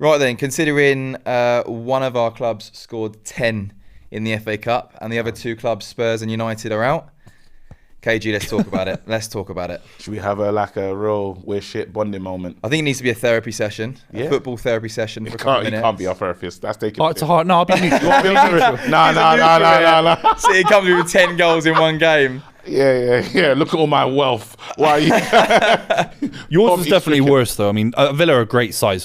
Right then, considering one of our clubs scored 10 in the FA Cup and the other two clubs, Spurs and United, are out. KG, let's talk about it. Let's talk about it. Should we have a real we're shit bonding moment? I think it needs to be a therapy session, a football therapy session for a couple of minutes. You can't be our therapist. That's taking Heart to heart. No, I'll be neutral. No. City comes with 10 goals in one game. Yeah. Look at all my wealth. Why? Yours is definitely worse, though. I mean, Villa are a great side,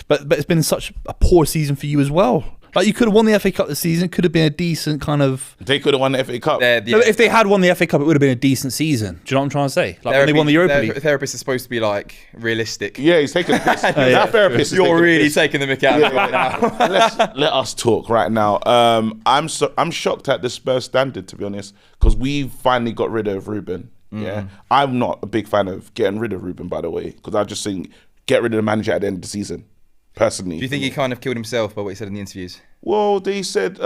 but it's been such a poor season for you as well. Like, you could have won the FA Cup this season. Could have been a decent kind of. They could have won the FA Cup. If they had won the FA Cup, it would have been a decent season. Do you know what I'm trying to say? Like when they won the Europa League. Therapist is supposed to be like realistic. Yeah, he's taking the piss. That therapist. You're really taking the mick out of it right now. Let us talk right now. I'm shocked at the Spurs standard, to be honest, because we finally got rid of Ruben. Yeah, I'm not a big fan of getting rid of Ruben, by the way, because I just think get rid of the manager at the end of the season. Personally, do you think he kind of killed himself by what he said in the interviews? Well, they said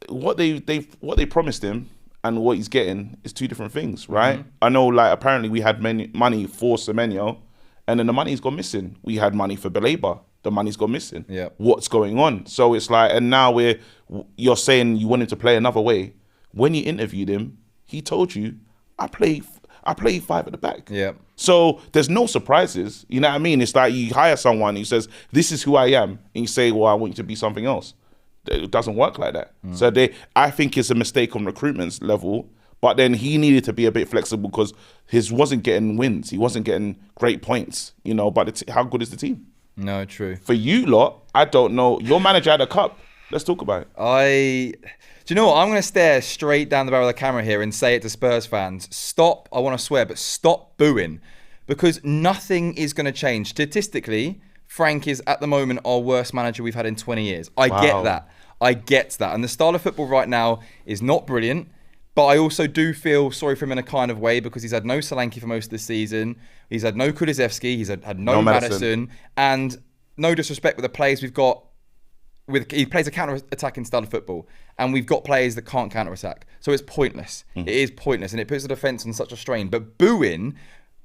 what they promised him and what he's getting is two different things, right? I know, like, apparently we had money for Semenyo, and then the money's gone missing. We had money for Baleba, the money's gone missing. Yeah, what's going on? So it's like, and now you're saying you want him to play another way. When you interviewed him, he told you, I play five at the back. Yeah. So there's no surprises. You know what I mean? It's like you hire someone who says, this is who I am. And you say, well, I want you to be something else. It doesn't work like that. So I think it's a mistake on recruitment level. But then he needed to be a bit flexible because his wasn't getting wins. He wasn't getting great points. You know, but how good is the team? No, true. For you lot, I don't know. Your manager had a cup. Let's talk about it. Do you know what? I'm going to stare straight down the barrel of the camera here and say it to Spurs fans. Stop, I want to swear, but stop booing. Because nothing is going to change. Statistically, Frank is at the moment our worst manager we've had in 20 years. I get that. And the style of football right now is not brilliant. But I also do feel sorry for him in a kind of way because he's had no Solanke for most of the season. He's had no Kulusevski. He's had no Maddison. And no disrespect with the players we've got. He plays a counter-attacking style of football, and we've got players that can't counter-attack. So it's pointless. It is pointless, and it puts the defence on such a strain. But booing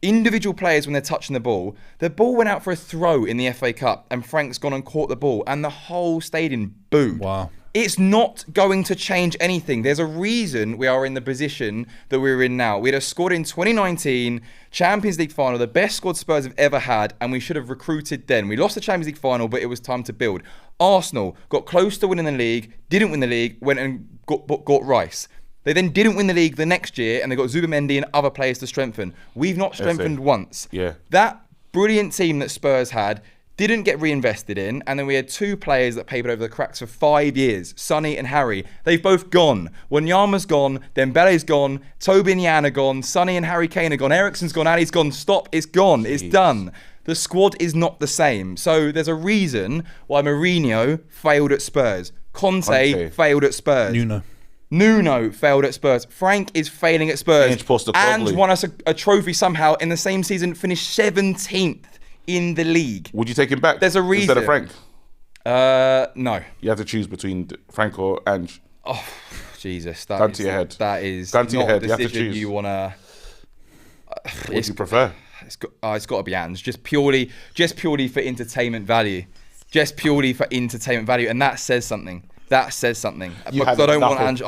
individual players when they're touching the ball went out for a throw in the FA Cup, and Frank's gone and caught the ball, and the whole stadium booed. Wow. It's not going to change anything. There's a reason we are in the position that we're in now. We'd have scored in 2019 Champions League final, the best squad Spurs have ever had, and we should have recruited then. We lost the Champions League final, but it was time to build. Arsenal got close to winning the league, didn't win the league, went and got Rice. They then didn't win the league the next year, and they got Zubimendi and other players to strengthen. We've not strengthened once. Yeah. That brilliant team that Spurs had didn't get reinvested in, and then we had two players that papered over the cracks for 5 years, Sonny and Harry. They've both gone. Wanyama's gone, Dembele's gone, Toby and Yan are gone, Sonny and Harry Kane are gone, Eriksen's gone, Ali's gone. Stop, it's gone, it's done. The squad is not the same. So there's a reason why Mourinho failed at Spurs. Conte failed at Spurs. Nuno failed at Spurs. Frank is failing at Spurs and won us a trophy somehow in the same season, finished 17th in the league. Would you take him back? There's a reason. Instead of Frank? No. You have to choose between Frank or Ange. Oh, Jesus. Gun to your head. That is gun to your head. The You have to decision choose. you want to... What do you prefer? It's got to be Ange. Just purely for entertainment value. Just purely for entertainment value. And that says something. Because I don't want Ange.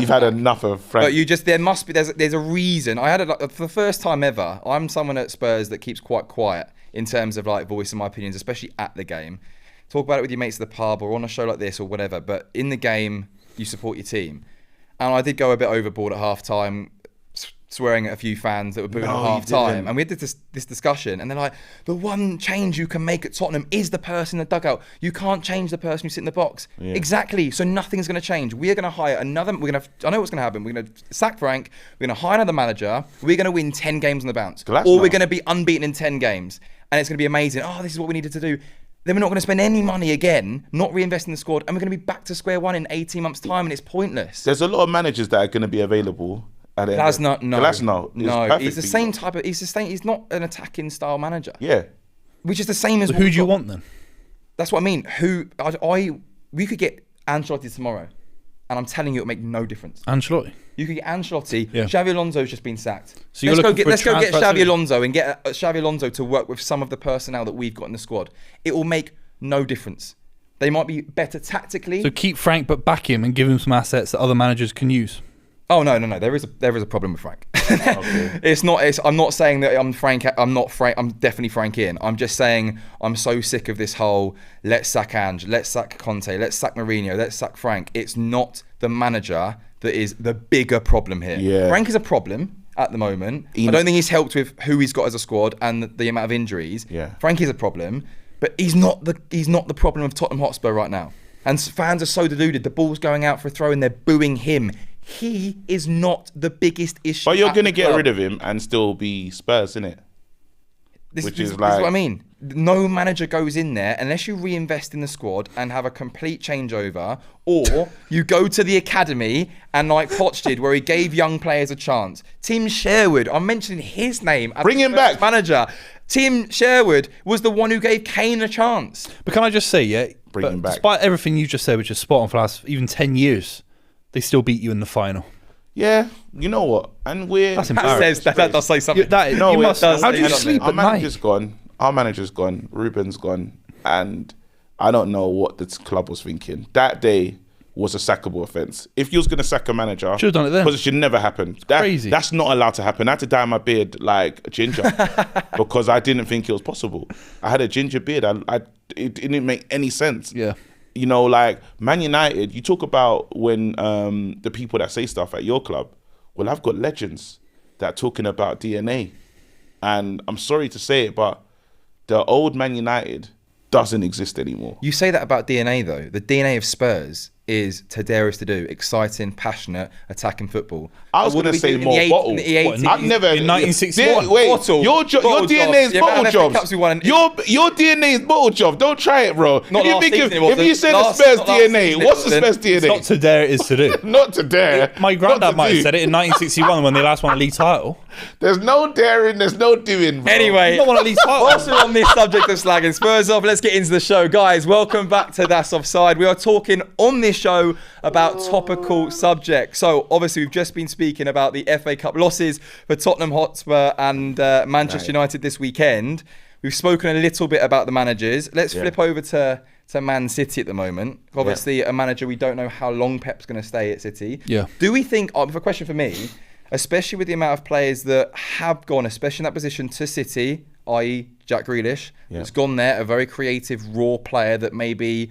You've had enough of Frank. But there's a reason. I had it for the first time ever. I'm someone at Spurs that keeps quite quiet in terms of like voicing my opinions, especially at the game. Talk about it with your mates at the pub or on a show like this or whatever. But in the game, you support your team. And I did go a bit overboard at half time, swearing at a few fans that were booing at half time. And we had this discussion, and they're like, the one change you can make at Tottenham is the person in the dugout. You can't change the person who sit in the box. Yeah. Exactly. So nothing's going to change. We're going to hire another. I know what's going to happen. We're going to sack Frank. We're going to hire another manager. We're going to win 10 games on the bounce. Or we're going to be unbeaten in 10 games. And it's going to be amazing. Oh, this is what we needed to do. Then we're not going to spend any money again, not reinvest in the squad, and we're going to be back to square one in 18 months' time, and it's pointless. There's a lot of managers that are going to be available. He's the same type of. He's not an attacking style manager. Yeah, which is the same as. So who do you want then? That's what I mean. We could get Ancelotti tomorrow, and I'm telling you, it'll make no difference. Ancelotti. You could get Ancelotti. Yeah. Xavi Alonso's just been sacked. So let's go get Xavi Alonso and get Xavi Alonso to work with some of the personnel that we've got in the squad. It will make No difference. They might be better tactically. So keep Frank, but back him and give him some assets that other managers can use. Oh no. There is a problem with Frank. Okay. I'm not saying that I'm Frank. I'm not Frank. I'm definitely Frank in. I'm just saying I'm so sick of this whole let's sack Ange, let's sack Conte, let's sack Mourinho, let's sack Frank. It's not the manager that is the bigger problem here. Yeah. Frank is a problem at the moment. I don't think he's helped with who he's got as a squad and the amount of injuries. Yeah. Frank is a problem, but he's not the problem of Tottenham Hotspur right now. And fans are so deluded. The ball's going out for a throw and they're booing him. He is not the biggest issue. But you're going to get rid of him and still be Spurs, innit? This is what I mean. No manager goes in there unless you reinvest in the squad and have a complete changeover, or you go to the academy and like Poch did, where he gave young players a chance. Tim Sherwood, I'm mentioning his name. As Bring him back. Manager. Tim Sherwood was the one who gave Kane a chance. But can I just say, Bring him back. Despite everything you just said, which is spot on for the last even 10 years, they still beat you in the final. Yeah, you know what? And That's embarrassing. That does say something. How do you sleep Our at night? Our manager's gone. Ruben's gone. And I don't know what the club was thinking. That day was a sackable offence. If you was going to sack a manager... Should have done it then. Because it should never happen. Crazy. That's not allowed to happen. I had to dye my beard like a ginger because I didn't think it was possible. I had a ginger beard. It didn't make any sense. Yeah. You know, like Man United, you talk about when the people that say stuff at your club, well, I've got legends that are talking about DNA. And I'm sorry to say it, but the old Man United doesn't exist anymore. You say that about DNA though. The DNA of Spurs is to dare us to do exciting, passionate, attacking football. I was going to say more bottle. I've never... In 1961. Wait, Bottle. your DNA is bottle jobs. Your DNA is bottle jobs. Don't try it, bro. If you say the Spurs DNA, what's the Spurs DNA? It's not to dare, it is to do. Not to dare. My granddad might have said it in 1961 when they last won a league title. There's no daring, there's no doing, bro. Anyway, You don't want a league title. whilst we're on this subject of slagging Spurs off, let's get into the show. Guys, welcome back to That's Offside. We are talking on this show about topical subjects. So, obviously, we've just been speaking about the FA Cup losses for Tottenham Hotspur and Manchester United this weekend. We've spoken a little bit about the managers. Let's flip over to Man City at the moment. Obviously, a manager, we don't know how long Pep's going to stay at City. Yeah. Do we think, a question for me, especially with the amount of players that have gone, especially in that position, to City, i.e. Jack Grealish, that's gone there, a very creative, raw player that maybe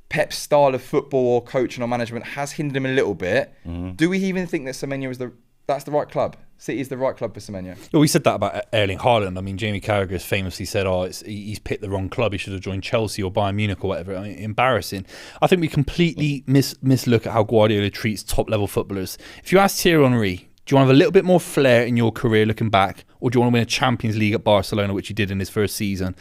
Pep's style of football or coaching or management has hindered him a little bit. Do we even think that Semenyo is that's the right club? City is the right club for Semenyo? Well, we said that about Erling Haaland. I mean, Jamie Carragher has famously said, he's picked the wrong club. He should have joined Chelsea or Bayern Munich or whatever. I mean, embarrassing. I think we completely mislook at how Guardiola treats top-level footballers. If you ask Thierry Henry, do you want to have a little bit more flair in your career looking back, or do you want to win a Champions League at Barcelona, which he did in his first season?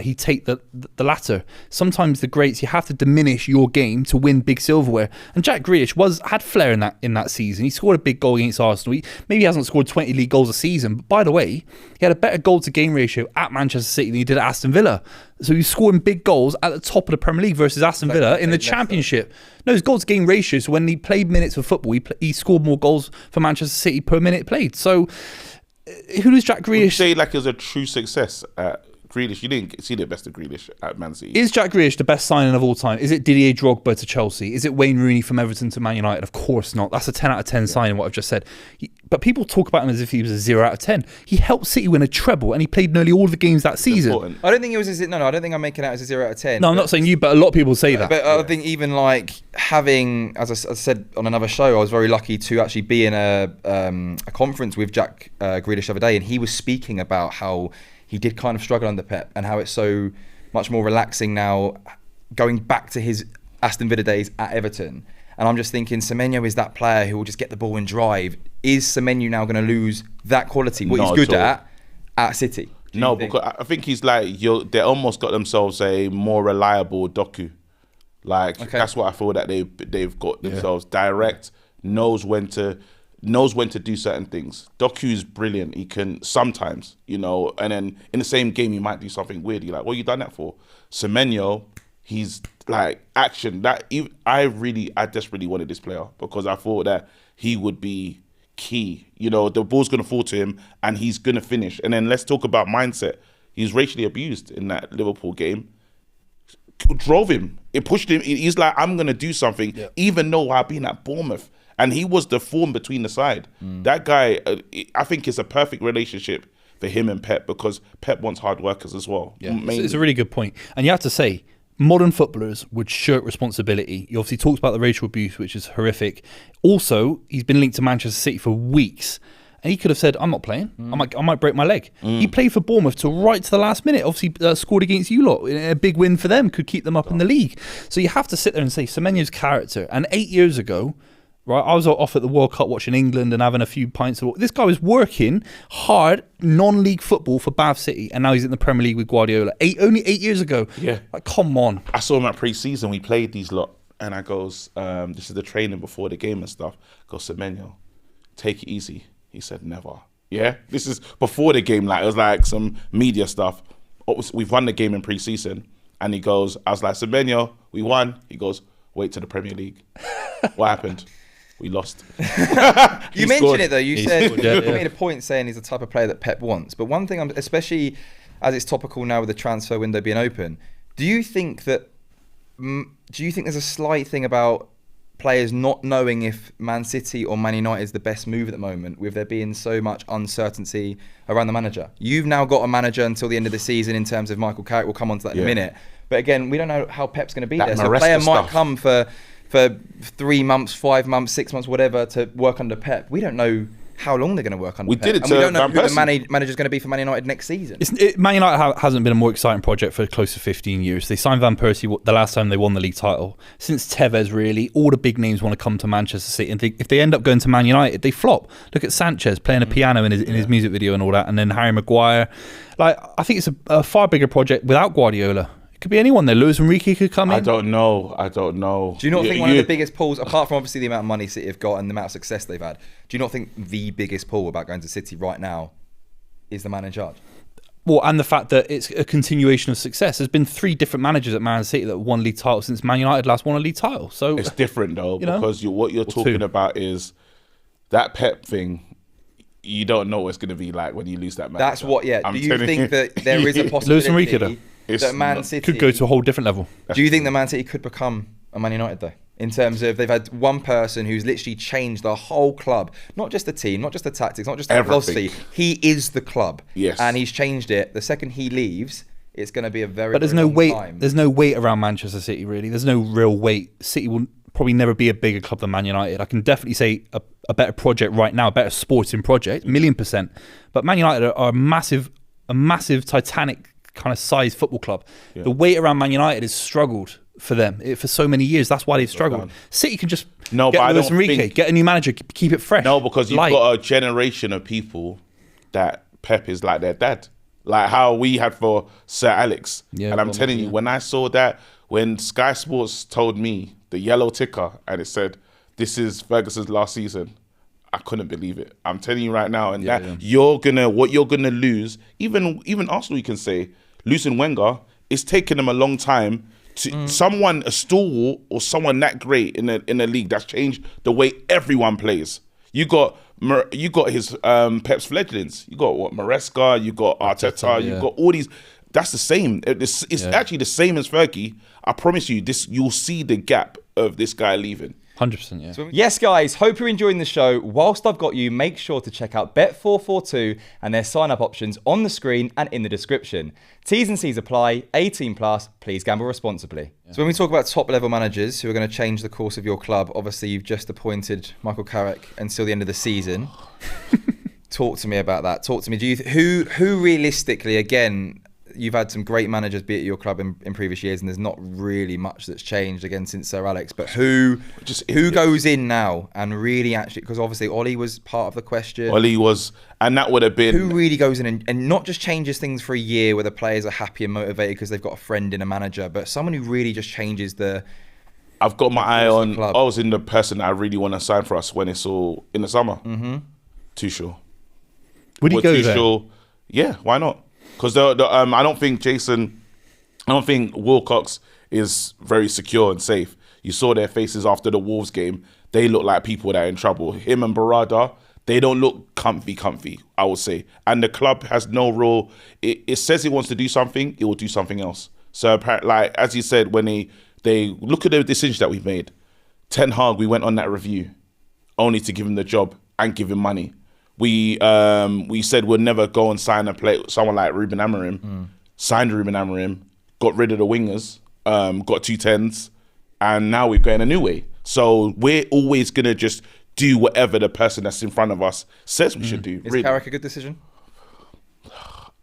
He'd take the latter. Sometimes the greats, you have to diminish your game to win big silverware. And Jack Grealish had flair in that season. He scored a big goal against Arsenal. Maybe he hasn't scored 20 league goals a season, but by the way, he had a better goal-to-game ratio at Manchester City than he did at Aston Villa. So he's scoring big goals at the top of the Premier League versus Aston Villa in the Championship. No, his goal-to-game ratio, so when he played minutes of football, he scored more goals for Manchester City per minute played. So who does Jack Grealish... Would you say like it was a true success at Grealish? You didn't see the best of Grealish at Man City. Is Jack Grealish the best signing of all time? Is it Didier Drogba to Chelsea? Is it Wayne Rooney from Everton to Man United? Of course not. That's a 10 out of 10 signing, what I've just said. But people talk about him as if he was a 0 out of 10. He helped City win a treble and he played nearly all of the games that season. Important. I don't think it was I don't think I'm making it out as a 0 out of 10. No, I'm not saying you, but a lot of people say that. But I think even like having, as I said on another show, I was very lucky to actually be in a conference with Jack Grealish the other day, and he was speaking about how he did kind of struggle under Pep and how it's so much more relaxing now going back to his Aston Villa days at Everton. And I'm just thinking Semenyo is that player who will just get the ball and drive. Is Semenyo now going to lose that quality, what he's good at City? No, because I think he's like, they almost got themselves a more reliable Doku. Like, that's what I feel that they've got themselves. Direct, knows when to do certain things. Doku's brilliant. He can sometimes, and then in the same game, he might do something weird. You're like, what you done that for? Semenyo, he's like action. I desperately wanted this player because I thought that he would be key. The ball's going to fall to him and he's going to finish. And then let's talk about mindset. He's racially abused in that Liverpool game. drove him. It pushed him. He's like, I'm going to do something, even though I've been at Bournemouth. And he was the form between the side. That guy, I think it's a perfect relationship for him and Pep, because Pep wants hard workers as well. Yeah, it's a really good point. And you have to say, modern footballers would shirk responsibility. He obviously talks about the racial abuse, which is horrific. Also, he's been linked to Manchester City for weeks. And he could have said, I'm not playing. I might break my leg. He played for Bournemouth till right to the last minute. Obviously, scored against you lot. A big win for them. Could keep them up in the league. So you have to sit there and say, Semenyo's character. And 8 years ago, right, I was off at the World Cup watching England and having a few pints. This guy was working hard, non-league football for Bath City. And now he's in the Premier League with Guardiola. Only 8 years ago. Yeah. Like, come on. I saw him at pre-season. We played these lot. And I goes, this is the training before the game and stuff. I go, Semenyo, take it easy. He said, never. Yeah, this is before the game. Like, it was like some media stuff. We've won the game in pre-season, and he goes, I was like, Semenyo, we won. He goes, wait to the Premier League. What happened? We lost. You mentioned it though. You said you made a point saying he's the type of player that Pep wants. But one thing, especially as it's topical now with the transfer window being open, do you think there's a slight thing about players not knowing if Man City or Man United is the best move at the moment, with there being so much uncertainty around the manager? You've now got a manager until the end of the season in terms of Michael Carrick. We'll come on to that in a minute. But again, we don't know how Pep's going to be there. So a player might come for 3 months, 5 months, 6 months, whatever, to work under Pep. We don't know how long they're going to work under Pep. And we don't know who the manager's going to be for Man United next season. Man United hasn't been a more exciting project for close to 15 years. They signed Van Persie the last time they won the league title. Since Tevez, really, all the big names want to come to Manchester City. And if they end up going to Man United, they flop. Look at Sanchez playing a piano in his music video and all that. And then Harry Maguire. Like, I think it's a far bigger project without Guardiola. Could be anyone there. Luis Enrique could come in. I don't know. Do you not think one of the biggest pulls, apart from obviously the amount of money City have got and the amount of success they've had, do you not think the biggest pull about going to City right now is the man in charge? Well, and the fact that it's a continuation of success. There's been 3 different managers at Man City that won league titles since Man United last won a league title. So it's different though, because what you're talking about is that Pep thing. You don't know what it's going to be like when you lose that match. That's what. Yeah. Do you think that there is a possibility? Luis Enrique though. That Man City could go to a whole different level. Do you think that Man City could become a Man United though? In terms of they've had one person who's literally changed the whole club, not just the team, not just the tactics, not just the philosophy. He is the club. Yes. And he's changed it. The second he leaves, it's going to be a very. But there's no weight. There's no weight around Manchester City really. There's no real weight. City will probably never be a bigger club than Man United. I can definitely say a better project right now, a better sporting project, 1,000,000%. But Man United are a massive Titanic kind of size football club. The weight around Man United has struggled for them for so many years. That's why they've struggled. City can just get Luis Enrique, get a new manager, keep it fresh. No, because you've got a generation of people that Pep is like their dad. Like how we had for Sir Alex. And I'm telling you, when I saw that, when Sky Sports told me the yellow ticker and it said, this is Ferguson's last season, I couldn't believe it. I'm telling you right now, and what you're gonna lose, even Arsenal, you can say, losing Wenger, it's taken them a long time to someone, a stalwart or someone that great in a league that's changed the way everyone plays. You got his Pep's fledglings. You got Maresca, you got Arteta, you got all these. That's the same. It's actually the same as Fergie. I promise you, you'll see the gap of this guy leaving. 100%, yeah. So, yes, guys, hope you're enjoying the show. Whilst I've got you, make sure to check out Bet442 and their sign-up options on the screen and in the description. T's and C's apply. 18 plus. Please gamble responsibly. Yeah. So when we talk about top-level managers who are going to change the course of your club, obviously you've just appointed Michael Carrick until the end of the season. Talk to me about that. Talk to me. Who realistically, again, you've had some great managers be at your club in previous years, and there's not really much that's changed again since Sir Alex. But who goes in now and really actually, because obviously Ollie was part of the question. Ollie was, and that would have been. Who really goes in and not just changes things for a year where the players are happy and motivated because they've got a friend in a manager, but someone who really just changes the. I've got my eye on. I was in the person I really want to sign for us when it's all in the summer. Tuchel. Would he go there? Yeah, why not? Because I don't think Wilcox is very secure and safe. You saw their faces after the Wolves game. They look like people that are in trouble. Him and Barada, they don't look comfy, I would say. And the club has no role. It says it wants to do something, it will do something else. So like as you said, when they look at the decisions that we've made, Ten Hag, we went on that review only to give him the job and give him money. We said we'll never go and sign someone like Ruben Amorim. Signed Ruben Amorim, got rid of the wingers, got 2 10s, and now we're going a new way. So we're always gonna just do whatever the person that's in front of us says we should do. Is Carrick a good decision?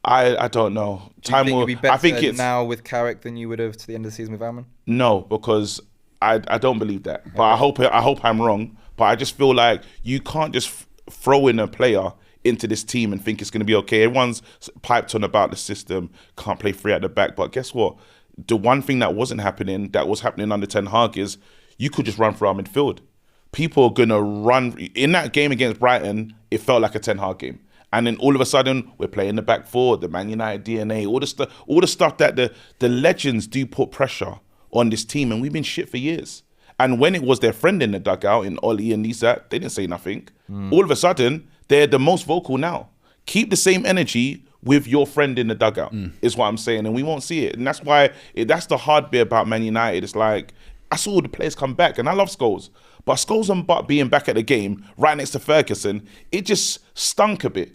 I don't know. Do you think you'll be better now with Carrick than you would have to the end of the season with Alman? No, because I don't believe that. But I hope I'm wrong. But I just feel like you can't just throw in a player into this team and think it's going to be okay. Everyone's piped on about the system, can't play free at the back. But guess what? The one thing that wasn't happening, that was happening under Ten Hag, is you could just run through our midfield. People are going to run. In that game against Brighton, it felt like a Ten Hag game. And then all of a sudden, we're playing the back four, the Man United DNA, all the stuff that the legends do put pressure on this team. And we've been shit for years. And when it was their friend in the dugout, in Oli and Lisa, they didn't say nothing. All of a sudden, they're the most vocal now. Keep the same energy with your friend in the dugout, is what I'm saying. And we won't see it. And that's why, that's the hard bit about Man United. It's like, I saw all the players come back, and I love Scholes. But Scholes and Butt being back at the game, right next to Ferguson, it just stunk a bit.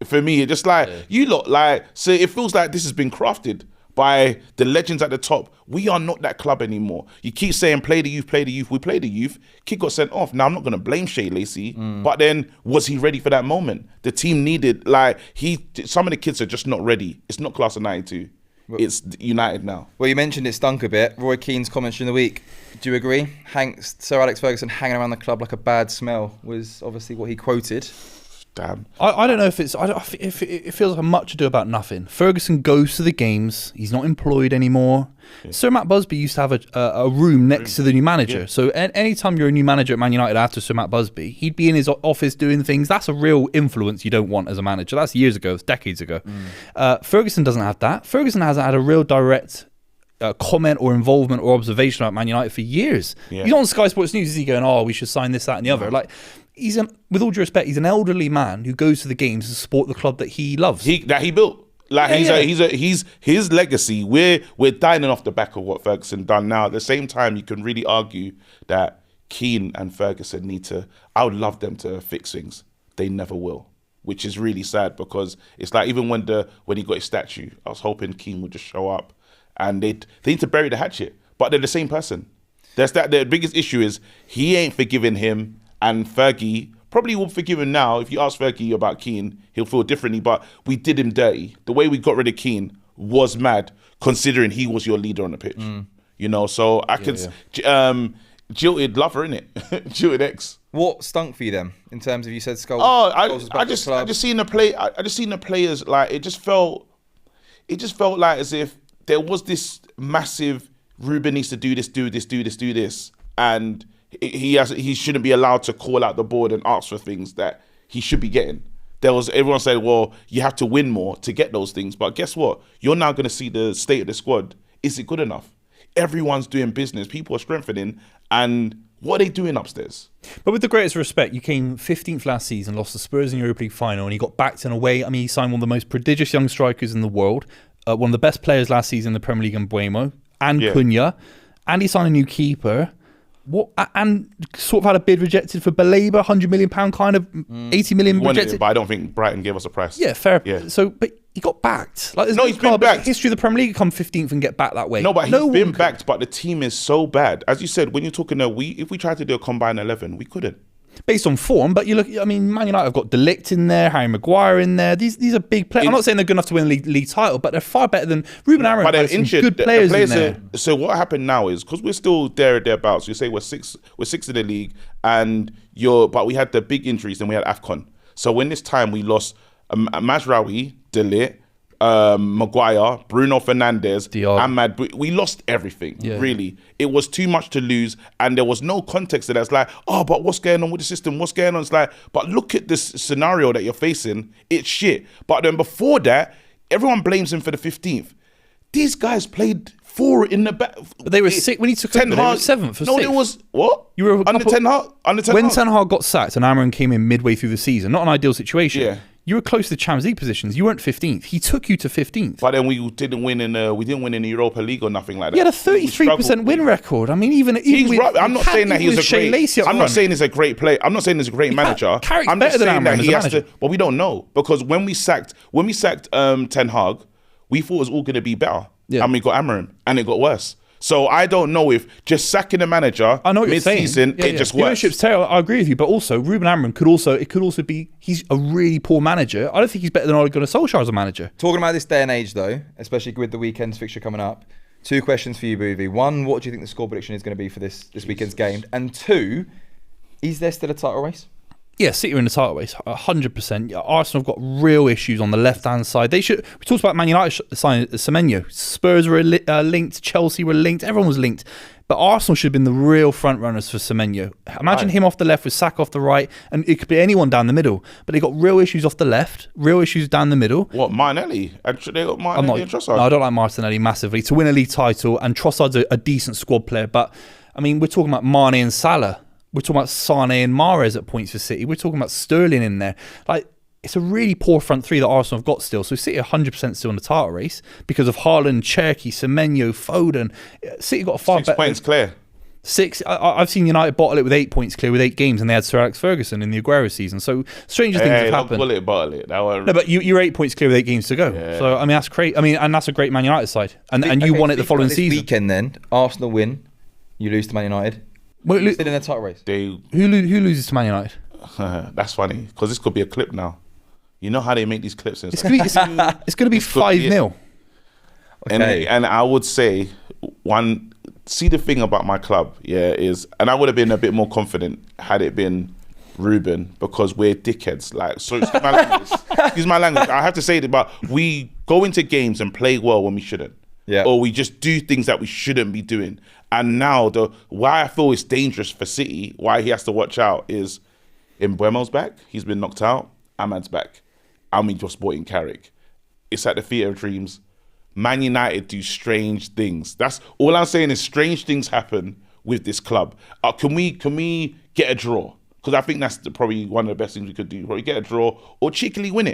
For me, it just like, you lot, like, so it feels like this has been crafted by the legends at the top. We are not that club anymore. You keep saying, play the youth, play the youth. We play the youth. Kid got sent off. Now, I'm not going to blame Shea Lacey, but then was he ready for that moment? The team needed, like, some of the kids are just not ready. It's not class of 92. It's United now. Well, you mentioned it stunk a bit. Roy Keane's comments during the week. Do you agree? Sir Alex Ferguson hanging around the club like a bad smell was obviously what he quoted. Damn. I don't know if it feels like much ado about nothing. Ferguson goes to the games. He's not employed anymore. Yeah. Sir Matt Busby used to have a room next to the new manager. Yeah. So anytime you're a new manager at Man United after Sir Matt Busby, he'd be in his office doing things. That's a real influence you don't want as a manager. That's years ago. It's decades ago. Ferguson doesn't have that. Ferguson hasn't had a real direct comment or involvement or observation about Man United for years. Yeah. He's on Sky Sports News. Is he going, oh, we should sign this, that, and the other? Like, with all due respect, he's an elderly man who goes to the games to support the club that he loves. That he built. Like he's his legacy. We're dining off the back of what Ferguson done. Now, at the same time, you can really argue that Keane and Ferguson need to. I would love them to fix things. They never will, which is really sad because it's like even when he got his statue, I was hoping Keane would just show up, and they need to bury the hatchet. But they're the same person. That's that. The biggest issue is he ain't forgiving him, and Fergie probably will forgive him now. If you ask Fergie about Keane, he'll feel differently. But we did him dirty. The way we got rid of Keane was mad, considering he was your leader on the pitch. You know, so I could jilted lover, innit? Jilted ex. What stunk for you then, in terms of, you said Scholes? Oh, I just seen the players, like it just felt like as if there was this massive Ruben needs to do this, and he shouldn't be allowed to call out the board and ask for things that he should be getting. Everyone said, well, you have to win more to get those things. But guess what? You're now going to see the state of the squad. Is it good enough? Everyone's doing business. People are strengthening. And what are they doing upstairs? But with the greatest respect, you came 15th last season, lost the Spurs in the Europa League final, and he got backed in a way. I mean, he signed one of the most prodigious young strikers in the world, one of the best players last season in the Premier League in Buemo, and Cunha, and he signed a new keeper. And sort of had a bid rejected for Baleba, £100 million kind of, 80 million rejected. But I don't think Brighton gave us a price. Yeah, fair. Yeah. So, but he got backed. Like, he's been backed. History of the Premier League come 15th and get backed that way. No, but he's been backed. But the team is so bad. As you said, when you're talking, if we tried to do a combined 11, we couldn't. Based on form, but you look, I mean, Man United have got De Ligt in there, Harry Maguire in there. These are big players. I'm not saying they're good enough to win a league title, but they're far better than Ruben Amorim. But they're injured. Good players in there. So what happened now is, because we're still thereabouts. You say we're sixth in the league, but we had the big injuries, and we had AFCON. So when this time we lost Mazraoui, De Ligt, Maguire, Bruno Fernandes, Ahmad, we lost everything. Really, it was too much to lose, and there was no context to that. It's like, oh, but what's going on with the system? What's going on? It's like, but look at this scenario that you're facing. It's shit. But then before that, everyone blames him for the 15th. These guys played 4 in the back. But they were sick when he took over. They were 7th. No, it was what? You were under Ten Hag. When Ten Hag got sacked and Amorim came in midway through the season, not an ideal situation. Yeah. You were close to the Champions League positions. You weren't 15th. He took you to 15th. But then we didn't win in the Europa League or nothing like that. He had a 33% win record. I mean, even with, I'm not saying that he's a Shea great. Lacey up I'm not front. saying he's a great player. I'm not saying he's a great manager. Carrick's I'm just better than saying that Amram he as a has to. manager. But we don't know, because when we sacked Ten Hag, we thought it was all going to be better. Yeah. And we got Amram, and it got worse. So I don't know if just sacking a manager I know what you're saying. mid-season, it just The works. ownership's terrible. I agree with you, but also Ruben Amram could also be he's a really poor manager. I don't think he's better than Ole Gunnar Solskjaer as a manager. Talking about this day and age, though, especially with the weekend's fixture coming up, 2 questions for you, Boovy. 1, what do you think the score prediction is going to be for this weekend's game? And 2, is there still a title race? Yeah, City are in the title race, 100%. Arsenal have got real issues on the left-hand side. We talked about Man United signing Semenyo. Spurs were linked, Chelsea were linked, everyone was linked. But Arsenal should have been the real front runners for Semenyo. Imagine him off the left with Saka off the right, and it could be anyone down the middle. But they got real issues off the left, real issues down the middle. What, Martinelli? They got Martinelli and Trossard? No, I don't like Martinelli massively. To win a league title, and Trossard's a decent squad player. But, I mean, we're talking about Mane and Salah. We're talking about Sane and Mahrez at points for City. We're talking about Sterling in there. Like, it's a really poor front three that Arsenal have got still. So City are 100% still in the title race because of Haaland, Cherki, Semenyo, Foden. City got a far 6 better. points clear. 6. I've seen United bottle it with 8 points clear with 8 games, and they had Sir Alex Ferguson in the Aguero season. So stranger things have happened. Don't bottle it. No, but you're 8 points clear with 8 games to go. Yeah. So I mean that's great. I mean, and that's a great Man United side, and you won it the following season. This weekend, then Arsenal win, you lose to Man United. Well, Still in the title race. who loses to Man United? That's funny, because this could be a clip now. You know how they make these clips and It's stuff. gonna be 5-0. Okay. And I would say see the thing about my club, is, and I would have been a bit more confident had it been Ruben, because we're dickheads. Like, so excuse my language. Excuse my language. I have to say that, but we go into games and play well when we shouldn't. Yeah. Or we just do things that we shouldn't be doing. And now why I feel it's dangerous for City, why he has to watch out, is Mbeumo's back. He's been knocked out. Ahmad's back. And we just bought in Carrick. It's at the theatre of dreams. Man United do strange things. That's all I'm saying, is strange things happen with this club. Can we get a draw? Because I think that's probably one of the best things we could do. Probably get a draw or cheekily win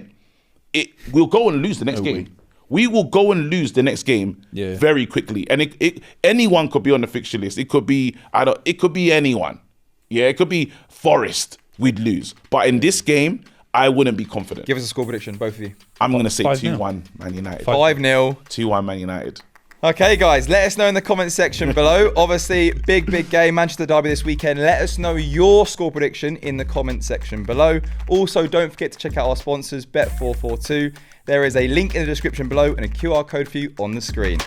it. We'll go and lose the next game. We will go and lose the next game very quickly. And anyone could be on the fixture list. It could be anyone. Yeah, it could be Forest. We'd lose. But in this game, I wouldn't be confident. Give us a score prediction, both of you. I'm going to say 5-0. 2-1 Man United. 5-0. 2-1 Man United. Okay, guys, let us know in the comments section below. Obviously, big game, Manchester Derby this weekend. Let us know your score prediction in the comments section below. Also, don't forget to check out our sponsors, Bet442. There is a link in the description below and a QR code for you on the screen.